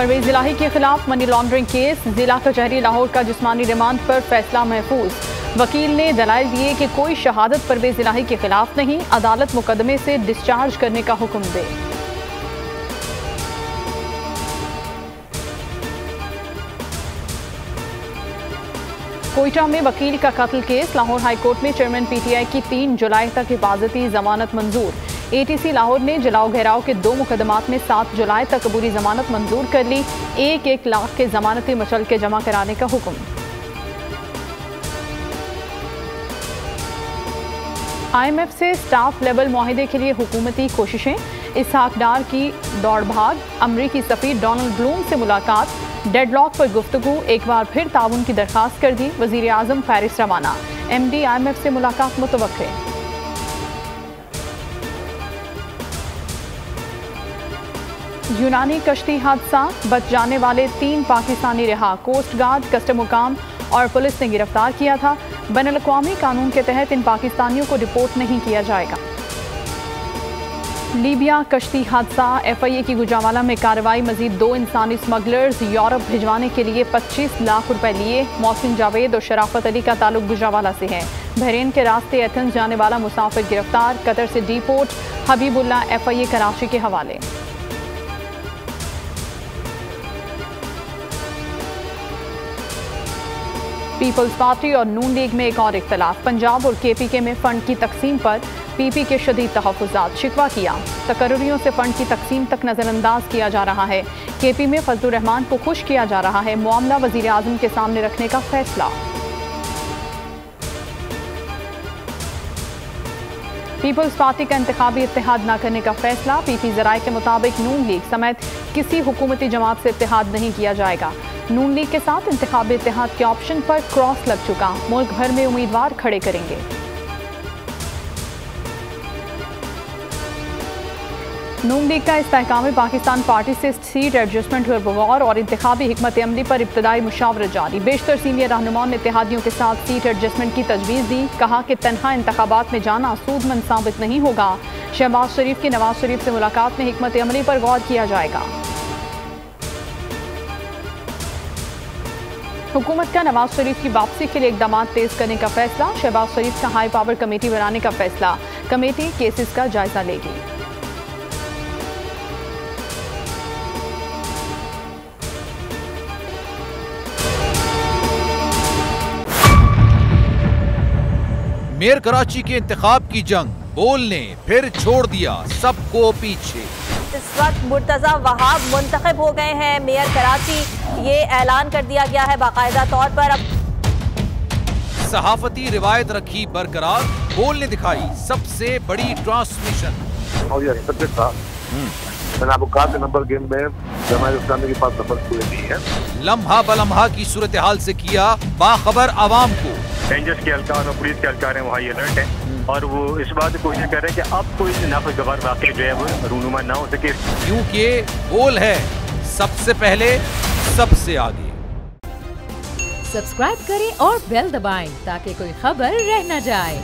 परवेज इलाही के खिलाफ money laundering case, जिला कचहरी लाहौर का जिस्मानी रिमांड पर फैसला महफूज। वकील ने दलाइल दिए कि कोई शहादत परवेज इलाही के खिलाफ नहीं, अदालत मुकदमे से डिस्चार्ज करने का हुक्म दे। कोयटा में वकील का कत्ल केस, लाहौर हाईकोर्ट में चेयरमैन पीटीआई की 3 जुलाई तक हिफाजती जमानत मंजूर। एटीसी लाहौर ने जलाओ घेराव के 2 मुकदमात में 7 जुलाई तक अबूरी जमानत मंजूर कर ली। 1-1 लाख के जमानती मचलके जमा कराने का हुक्म। IMF से स्टाफ लेवल मुआहिदे के लिए हुकूमती कोशिशें, इसहाक डार की दौड़ भाग, अमरीकी सफीर डोनाल्ड ब्लूम से मुलाकात, डेडलॉक पर गुफ्तगू, एक बार फिर ताउन की दरखास्त कर दी। वजीर आजम पेरिस रवाना, MD IMF से मुलाकात मुतवक्के। यूनानी कश्ती हादसा, बच जाने वाले 3 पाकिस्तानी रिहा, कोस्ट गार्ड, कस्टम हुकाम और पुलिस ने गिरफ्तार किया था। बैनुल-अक़वामी कानून के तहत इन पाकिस्तानियों को डिपोर्ट नहीं किया जाएगा। लीबिया कश्ती हादसा, FIA की गुजरावाला में कार्रवाई, मजीद 2 इंसानी स्मगलर्स यूरोप भिजवाने के लिए 25 लाख रुपए लिए। मोहसिन जावेद और शराफत अली का ताल्लुक गुजरावाला से है। बहरीन के रास्ते एथेंस जाने वाला मुसाफिर गिरफ्तार, कतर से डिपोर्ट। हबीबुल्ला FIA कराची के हवाले। पीपल्स पार्टी और नून लीग में एक और इख्तलाफ, पंजाब और KPK में फंड की तकसीम पर PP के शदीद तहफ़्फ़ुज़ात, शिकवा किया। तकर्रुरियों से फंड की तकसीम तक नज़रअंदाज किया जा रहा है। KP में फजलुर रहमान को खुश किया जा रहा है, मामला वज़ीर आज़म के सामने रखने का फैसला। पीपल्स पार्टी का इंतखाबी इत्तेहाद न करने का फैसला, PP ज़राए के मुताबिक नून लीग समेत किसी हुकूमती जमात से इत्तेहाद नहीं किया जाएगा। नून लीग के साथ इंतखाबी इत्तेहाद के ऑप्शन पर क्रॉस लग चुका, मुल्क भर में उम्मीदवार खड़े करेंगे। नून लीग का इस्तेहकाम पाकिस्तान पार्टी से सीट एडजस्टमेंट पर गौर और इंतखाबी हिकमत अमली पर इब्तदाई मुशावरत जारी। बेशतर सीनियर रहनुमाओं ने इत्तेहादियों के साथ सीट एडजस्टमेंट की तजवीज़ दी। कहा कि तनहा इंतखाबात में जाना सूदमंद साबित नहीं होगा। शहबाज शरीफ की नवाज शरीफ से मुलाकात में हिकमत अमली पर गौर किया जाएगा। हुकूमत का नवाज शरीफ की वापसी के लिए इक़दाम तेज करने का फैसला, शहबाज शरीफ का हाई पावर कमेटी बनाने का फैसला। कमेटी केसेस का जायजा लेगी। मेयर कराची के इंतखाब की जंग, बोल ने फिर छोड़ दिया सबको पीछे। इस वक्त मुर्तजा वहाब मुंतखब हो गए हैं मेयर कराची, ये ऐलान कर दिया गया है बाकायदा तौर पर। अब सहाफती रिवायत रखी बरकरार, बोल ने दिखाई सबसे बड़ी ट्रांसमिशन। और ये सब्जेक्ट था, मैंने आपको कहा कि नंबर गेम में जमात इस्लामी के पास नंबर पूरे नहीं है। लम्हा बलम्हा की सूरत हाल से किया बाखबर आवाम को। रेंजर्स के एहलकार और पुलिस के एहलकार हैं, वहाँ अलर्ट है और वो इस बात की कोशिश कर रहे हैं कि अब कोई नाखुशगवार वाक़या जो है वो रूनुमा ना हो सके, क्योंकि बोल है सबसे पहले सबसे आगे। सब्सक्राइब करें और बेल दबाएं ताकि कोई खबर रह न जाए।